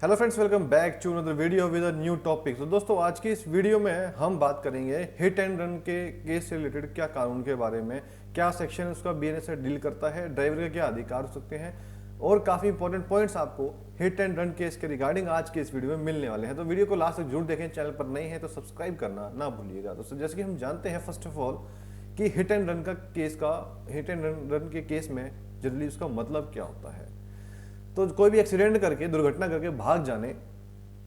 Hello friends, welcome back to another video with a new topic. तो दोस्तों, आज की इस वीडियो में हम बात करेंगे हिट एंड रन के केस से रिलेटेड क्या कानून के बारे में, क्या सेक्शन उसका बीएनएस से डील करता है, ड्राइवर के क्या अधिकार हो सकते हैं और काफी इंपॉर्टेंट पॉइंट्स आपको हिट एंड रन केस के रिगार्डिंग आज के इस वीडियो में मिलने वाले हैं। तो वीडियो को लास्ट तक जरूर देखें, चैनल पर नए हैं तो सब्सक्राइब करना ना भूलिएगा। दोस्तों, जैसे कि हम जानते हैं फर्स्ट ऑफ ऑल कि हिट एंड रन के केस में जनरली उसका मतलब क्या होता है। तो कोई भी एक्सीडेंट करके, दुर्घटना करके भाग जाने,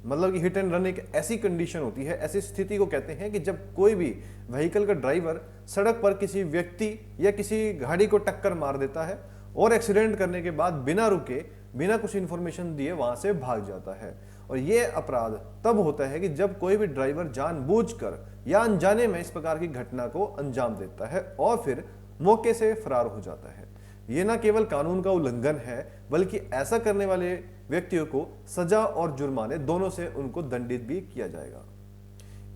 मतलब कि हिट एंड रन एक ऐसी कंडीशन होती है, ऐसी स्थिति को कहते हैं कि जब कोई भी व्हीकल का ड्राइवर सड़क पर किसी व्यक्ति या किसी गाड़ी को टक्कर मार देता है और एक्सीडेंट करने के बाद बिना रुके, बिना कुछ इन्फॉर्मेशन दिए वहां से भाग जाता है। और यह अपराध तब होता है कि जब कोई भी ड्राइवर जानबूझकर या अनजाने में इस प्रकार की घटना को अंजाम देता है और फिर मौके से फरार हो जाता है। ये न केवल कानून का उल्लंघन है, बल्कि ऐसा करने वाले व्यक्तियों को सजा और जुर्माने दोनों से उनको दंडित भी किया जाएगा।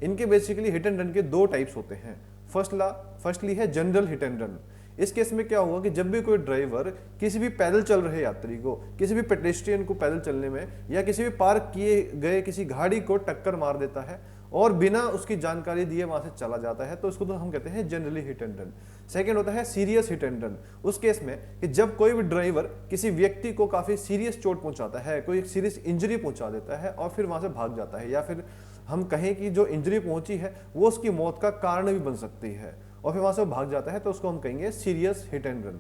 इनके बेसिकली हिट एंड रन के दो टाइप्स होते हैं। फर्स्टली है जनरल हिट एंड रन। इस केस में क्या होगा कि जब भी कोई ड्राइवर किसी भी पैदल चल रहे यात्री को, किसी भी पेडेस्ट्रियन को पैदल चलने में या किसी भी पार्क किए गए किसी गाड़ी को टक्कर मार देता है और बिना उसकी जानकारी दिए वहां से चला जाता है, तो उसको तो हम कहते हैं generally hit and run. Second होता है सीरियस हिट एंड रन। उस केस में कि जब कोई भी ड्राइवर किसी व्यक्ति को काफी सीरियस चोट पहुंचाता है, कोई सीरियस इंजरी पहुंचा देता है और फिर वहां से भाग जाता है, या फिर हम कहें कि जो इंजरी पहुंची है वो उसकी मौत का कारण भी बन सकती है और फिर वहां से भाग जाता है, तो उसको हम कहेंगे serious hit and run.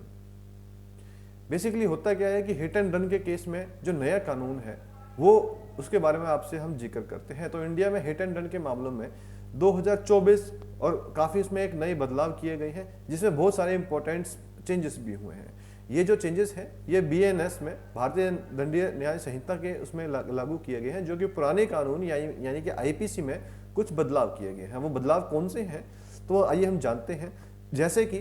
Basically होता क्या है कि हिट एंड रन के केस में जो नया कानून है वो उसके बारे में आपसे हम जिक्र करते हैं। तो इंडिया में हिट एंड रन के मामलों में 2024 और काफी इसमें एक नए बदलाव किए गए हैं, जिसमें बहुत सारे इंपॉर्टेंट चेंजेस भी हुए हैं। ये जो चेंजेस हैं ये बीएनएस में, भारतीय दंडीय न्याय संहिता के उसमें लागू किए गए हैं, जो कि पुराने कानून यानी कि आईपीसी में कुछ बदलाव किए गए हैं। वो बदलाव कौन से हैं तो आइए हम जानते हैं। जैसे कि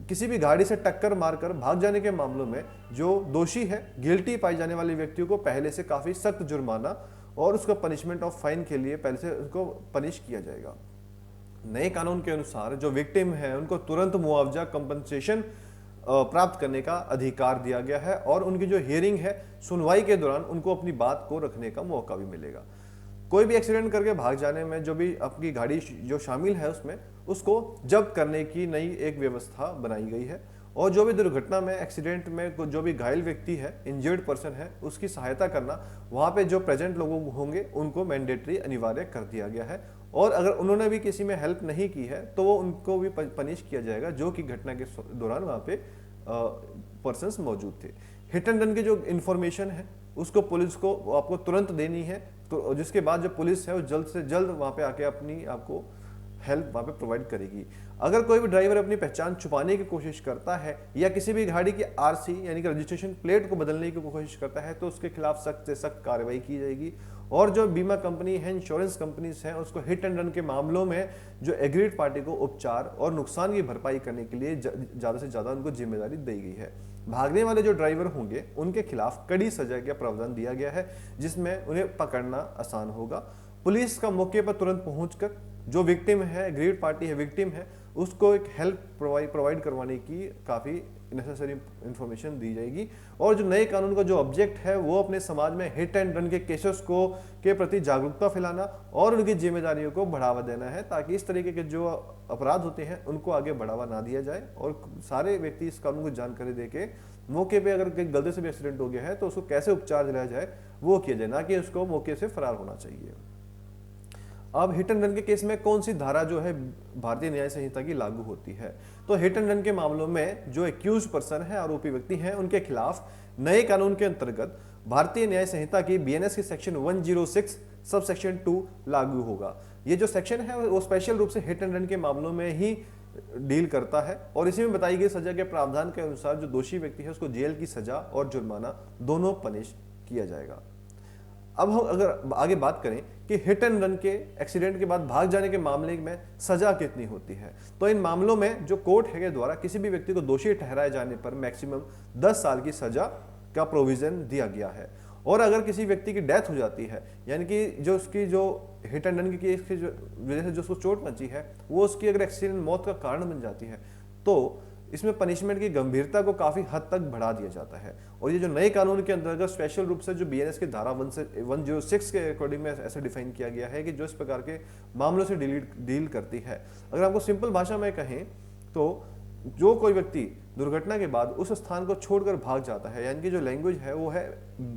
किसी भी गाड़ी से टक्कर मारकर भाग जाने के मामलों में जो दोषी है, गिल्टी पाए जाने वाले व्यक्तियों को पहले से काफी सख्त जुर्माना और उसका पनिशमेंट ऑफ फाइन के लिए पहले से उसको पनिश किया जाएगा। नए कानून के अनुसार जो विक्टिम है उनको तुरंत मुआवजा कंपनसेशन प्राप्त करने का अधिकार दिया गया है और उनकी जो हियरिंग है, सुनवाई के दौरान उनको अपनी बात को रखने का मौका भी मिलेगा। कोई भी एक्सीडेंट करके भाग जाने में जो भी आपकी गाड़ी जो शामिल है उसमें उसको जब्त करने की नई एक व्यवस्था बनाई गई है और जो भी दुर्घटना में, एक्सीडेंट में जो भी घायल व्यक्ति है, इंजर्ड पर्सन है, उसकी सहायता करना वहां पे जो प्रेजेंट लोग होंगे उनको मैंडेटरी अनिवार्य कर दिया गया है। और अगर उन्होंने भी किसी में हेल्प नहीं की है तो वो उनको भी पनिश किया जाएगा जो कि घटना के दौरान वहां पे पर्सन्स मौजूद थे। हिट एंड रन की जो इंफॉर्मेशन है उसको पुलिस को आपको तुरंत देनी है, तो जिसके बाद जो पुलिस है वो जल्द से जल्द वहां पे आके अपनी आपको हेल्प वहां पे प्रोवाइड करेगी। अगर कोई भी ड्राइवर अपनी पहचान छुपाने की कोशिश करता है या किसी भी गाड़ी की आरसी यानी कि रजिस्ट्रेशन प्लेट को बदलने की कोशिश करता है तो उसके खिलाफ सख्त से सख्त कार्रवाई की जाएगी। और जो बीमा कंपनी है, इंश्योरेंस कंपनीज हैं, उसको हिट एंड रन के मामलों में जो एग्रीड पार्टी को उपचार और नुकसान की भरपाई करने के लिए ज्यादा से ज्यादा उनको जिम्मेदारी दी गई है। भागने वाले जो ड्राइवर होंगे उनके खिलाफ कड़ी सजा का प्रावधान दिया गया है, जिसमें उन्हें पकड़ना आसान होगा। पुलिस का मौके पर तुरंत पहुंचकर जो विक्टिम है, एग्रीड पार्टी है, विक्टिम है, उसको एक हेल्प प्रोवाइड करवाने की काफी नेसेसरी इंफॉर्मेशन दी जाएगी। और जो नए कानून का जो ऑब्जेक्ट है वो अपने समाज में हिट एंड रन के केसेस को के प्रति जागरूकता फैलाना और उनकी जिम्मेदारियों को बढ़ावा देना है, ताकि इस तरीके के जो अपराध होते हैं उनको आगे बढ़ावा ना दिया जाए और सारे व्यक्ति इस कानून को जानकारी देके मौके पे अगर गलती से भी एक्सीडेंट हो गया है तो उसको कैसे उपचार दिलाया जाए वो किया जाए, ना कि उसको मौके से फरार होना चाहिए। अब हिट एंड रन के केस में कौन सी धारा जो है भारतीय न्याय संहिता की लागू होती है, तो हिट एंड रन के मामलों में जो एक्यूज पर्सन है, आरोपी व्यक्ति हैं, उनके खिलाफ नए कानून के अंतर्गत भारतीय न्याय संहिता की बीएनएस की सेक्शन 106 सब सेक्शन 2 लागू होगा। ये जो सेक्शन है वो स्पेशल रूप से हिट एंड रन के मामलों में ही डील करता है और इसी में बताई गई सजा के प्रावधान के अनुसार जो दोषी व्यक्ति है उसको जेल की सजा और जुर्माना दोनों पनिश किया जाएगा। अब हम अगर आगे बात करें कि हिट एंड रन के एक्सीडेंट के बाद भाग जाने के मामले में सजा कितनी होती है, तो इन मामलों में जो कोर्ट है के द्वारा किसी भी व्यक्ति को दोषी ठहराए जाने पर मैक्सिमम 10 साल की सजा का प्रोविजन दिया गया है। और अगर किसी व्यक्ति की डेथ हो जाती है, यानी कि जो उसकी जो हिट एंड रन की केस की वजह से जो उसको चोट पहुंची है वो उसकी अगर एक्सीडेंट मौत का कारण बन जाती है, तो इसमें पनिशमेंट की गंभीरता को काफी हद तक बढ़ा दिया जाता है। और ये जो नए कानून के अंतर्गत स्पेशल रूप से जो बीएनएस की धारा 106 के अकॉर्डिंग में ऐसे डिफाइन किया गया है कि जो इस प्रकार के मामलों से डील करती है। अगर आपको सिंपल भाषा में कहें तो जो कोई व्यक्ति दुर्घटना के बाद उस स्थान को छोड़कर भाग जाता है, यानी कि जो लैंग्वेज है वो है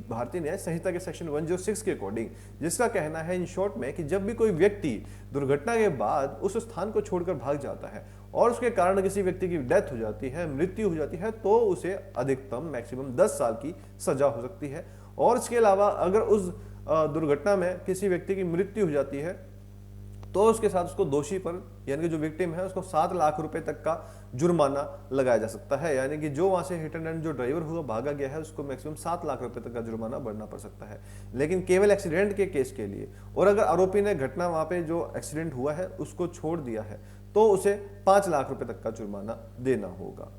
भारतीय न्याय संहिता के सेक्शन 106 के अकॉर्डिंग, जिसका कहना है इन शॉर्ट में कि जब भी कोई व्यक्ति दुर्घटना के बाद उस स्थान को छोड़कर भाग जाता है और उसके कारण किसी व्यक्ति की डेथ हो जाती है, मृत्यु हो जाती है, तो उसे अधिकतम मैक्सिमम 10 साल की सजा हो सकती है। और इसके अलावा अगर उस दुर्घटना में किसी व्यक्ति की मृत्यु हो जाती है तो उसके साथ उसको दोषी पर, यानी कि जो विक्टिम है, उसको 7 लाख रुपए तक का जुर्माना लगाया जा सकता है। यानी कि जो वहां से हिट एंड रन जो ड्राइवर हुआ भागा गया है उसको मैक्सिमम 7 लाख रुपए तक का जुर्माना भरना पड़ सकता है। लेकिन केवल एक्सीडेंट के केस के लिए, और अगर आरोपी ने घटना वहां पे जो एक्सीडेंट हुआ है उसको छोड़ दिया है तो उसे 5 लाख रुपए तक का जुर्माना देना होगा।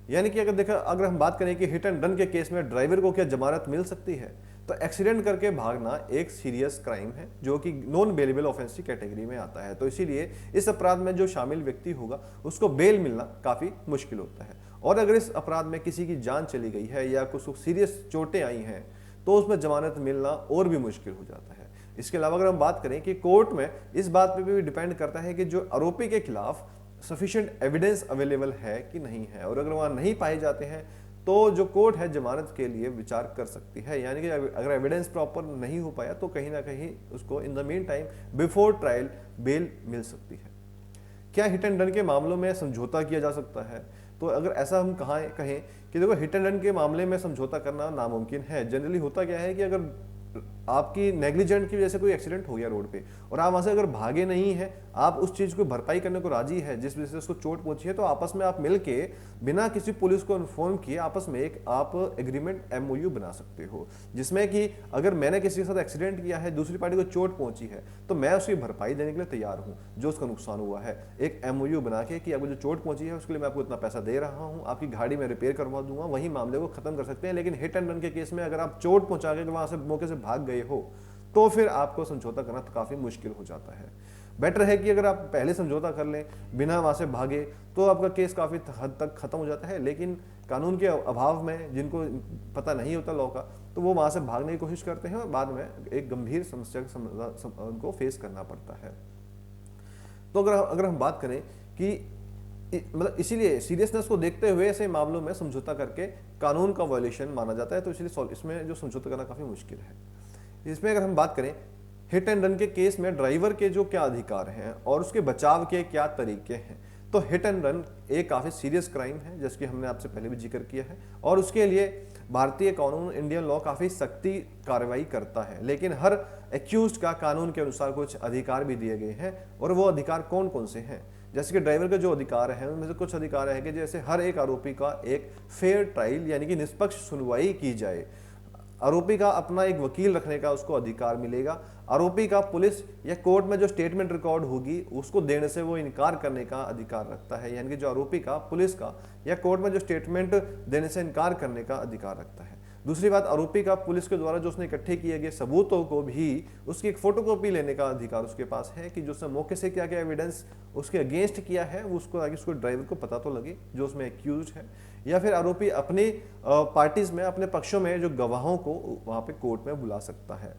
यानी कि अगर हम बात करें कि हिट एंड रन के केस में ड्राइवर को क्या जमानत मिल सकती है, तो एक्सीडेंट करके भागना एक सीरियस क्राइम है जो कि नॉन बेलेबल ऑफेंस की कैटेगरी में आता है। तो इसीलिए इस अपराध में जो शामिल व्यक्ति होगा उसको बेल मिलना काफी मुश्किल होता है। और अगर इस अपराध में किसी की जान चली गई है या कुछ सीरियस चोटें आई हैं तो उसमें जमानत मिलना और भी मुश्किल हो जाता है। इसके अलावा अगर हम बात करें कि कोर्ट में इस बात पे भी डिपेंड करता है कि जो आरोपी के खिलाफ सफिशिएंट एविडेंस अवेलेबल है कि नहीं है, और अगर वहां नहीं पाए जाते हैं तो जो कोर्ट है जमानत के लिए विचार कर सकती है। यानी कि अगर एविडेंस प्रॉपर नहीं हो पाया तो कहीं ना कहीं उसको in the meantime before trial bail मिल सकती है। क्या हिट एंड रन के मामलों में समझौता किया जा सकता है? तो अगर ऐसा हम कहें कि देखो हिट एंड रन के मामले में समझौता करना नामुमकिन है। जनरली होता क्या है कि अगर आपकी नेग्लिजेंट की वजह से कोई एक्सीडेंट हो गया रोड पे और आप वहां से अगर भागे नहीं है, आप उस चीज को भरपाई करने को राजी है जिस वजह से उसको चोट पहुंची है, तो आपस में आप मिलके बिना किसी पुलिस को इन्फॉर्म किए आपस में एक आप एग्रीमेंट एमओयू बना सकते हो, जिसमें कि अगर मैंने किसी के साथ एक्सीडेंट किया है, दूसरी पार्टी को चोट पहुंची है, तो मैं उसकी भरपाई देने के लिए तैयार हूं जो उसका नुकसान हुआ है। एक एमओयू बना के कि आपको जो चोट पहुंची है उसके लिए मैं आपको इतना पैसा दे रहा हूं, आपकी गाड़ी में रिपेयर करवा दूंगा, वही मामले को खत्म कर सकते हैं। लेकिन हिट एंड रन के केस में अगर आप चोट पहुंचा के वहां से मौके से भाग गए हो तो फिर आपको समझौता करना तो काफी मुश्किल हो जाता है। बेटर है कि अगर आप पहले समझौता कर लें बिना वहां से भागे तो आपका केस काफी हद तक खत्म हो जाता है। लेकिन कानून के अभाव में जिनको पता नहीं होता लॉ का, तो वो वहां से भागने की कोशिश करते हैं और बाद में एक गंभीर समस्या उनको फेस करना पड़ता है। तो अगर हम बात करें कि मतलब इसीलिए सीरियसनेस को देखते हुए ऐसे मामलों में समझौता करके कानून का वायलेशन माना जाता है, तो इसलिए इसमें जो समझौता करना काफी मुश्किल है। इसमें अगर हम बात करें हिट एंड रन के केस में ड्राइवर के जो क्या अधिकार हैं और उसके बचाव के क्या तरीके हैं, तो हिट एंड रन एक काफी सीरियस क्राइम है जिसकी हमने आपसे पहले भी जिक्र किया है, और उसके लिए भारतीय कानून, इंडियन लॉ काफी सख्ती कार्रवाई करता है। लेकिन हर एक्यूज्ड का कानून के अनुसार कुछ अधिकार भी दिए गए हैं, और वो अधिकार कौन कौन से हैं? जैसे कि ड्राइवर के जो अधिकार हैं उनमें से कुछ अधिकार है कि जैसे हर एक आरोपी का एक फेयर ट्रायल यानी कि निष्पक्ष सुनवाई की जाए, आरोपी का अपना एक वकील रखने का उसको अधिकार मिलेगा, आरोपी का पुलिस या कोर्ट में जो स्टेटमेंट रिकॉर्ड होगी उसको देने से वो इनकार करने का अधिकार रखता है। यानी कि जो आरोपी का पुलिस का या कोर्ट में जो स्टेटमेंट देने से इनकार करने का अधिकार रखता है। दूसरी बात, आरोपी का पुलिस के द्वारा जो उसने इकट्ठे किए गए सबूतों को भी उसकी एक फोटोकॉपी लेने का अधिकार उसके पास है कि जो उसने मौके से क्या क्या एविडेंस उसके अगेंस्ट किया है उसको आगे उसको ड्राइवर को पता तो लगे जो उसमें एक्यूज्ड है। या फिर आरोपी अपनी पार्टीज में अपने पक्षों में जो गवाहों को वहां पे कोर्ट में बुला सकता है।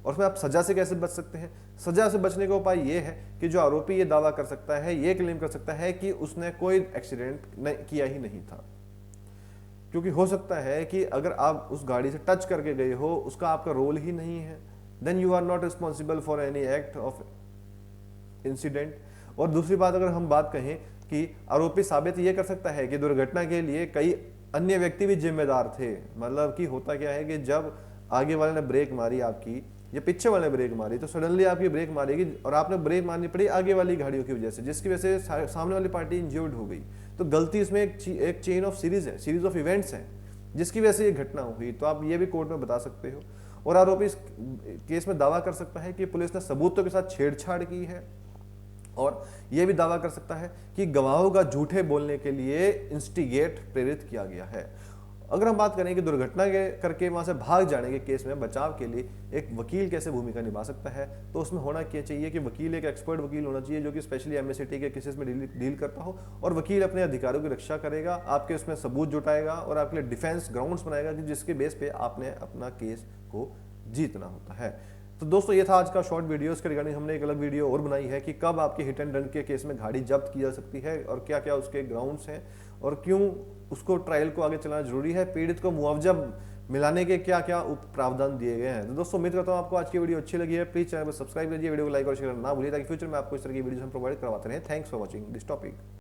और उसमें आप सजा से कैसे बच सकते हैं? सजा से बचने का उपाय ये है कि जो आरोपी ये दावा कर सकता है, ये क्लेम कर सकता है कि उसने कोई एक्सीडेंट किया ही नहीं था, क्योंकि हो सकता है कि अगर आप उस गाड़ी से टच करके गए हो उसका आपका रोल ही नहीं है, then you are not responsible for any act of incident. और दूसरी बात, अगर हम बात कहें कि आरोपी साबित ये कर सकता है कि दुर्घटना के लिए कई अन्य व्यक्ति भी जिम्मेदार थे। मतलब कि होता क्या है कि जब आगे वाले ने ब्रेक मारी आपकी या पीछे वाले ने ब्रेक मारी, तो सडनली आपकी ब्रेक मारेगी और आपने ब्रेक मारनी पड़ी आगे वाली गाड़ियों की वजह से, जिसकी वजह से सामने वाली पार्टी इंजर्ड हो गई। तो गलती इसमें एक चेन ऑफ सीरीज है, सीरीज ऑफ इवेंट्स हैं जिसकी वजह से ये घटना हुई। तो आप ये भी कोर्ट में बता सकते हो। और आरोपी इस केस में दावा कर सकता है कि पुलिस ने सबूतों के साथ छेड़छाड़ की है, और यह भी दावा कर सकता है कि गवाहों का झूठे बोलने के लिए इंस्टिगेट प्रेरित किया गया है। अगर हम बात करें कि दुर्घटना के करके वहां से भाग जाने के केस में बचाव के लिए एक वकील कैसे भूमिका निभा सकता है, तो उसमें होना क्या चाहिए कि वकील एक एक्सपर्ट वकील होना चाहिए जो कि स्पेशली एमएससीटी के केसेस में डील करता हो, और वकील अपने अधिकारों की रक्षा करेगा, आपके उसमें सबूत जुटाएगा और आपके लिए डिफेंस ग्राउंड्स बनाएगा कि जिसके बेस पे आपने अपना केस को जीतना होता है। तो दोस्तों ये था आज का शॉर्ट वीडियो। इसके रिगार्डिंग हमने एक अलग वीडियो और बनाई है कि कब आपकी हिट एंड रन के केस में गाड़ी जब्त की जा सकती है और क्या क्या उसके ग्राउंड्स हैं और क्यों उसको ट्रायल को आगे चलाना जरूरी है, पीड़ित को मुआवजा मिलाने के क्या क्या प्रावधान दिए गए हैं। तो दोस्तों उम्मीद करता हूँ आपको आज की वीडियो अच्छी लगी है। प्लीज चैनल को सब्सक्राइब कीजिए, वीडियो को लाइक और शेयर ना भूलिए ताकि फ्यूचर में आपको इस तरह की वीडियो हम प्रोवाइड करवाते रहें। Thanks for watching this topic.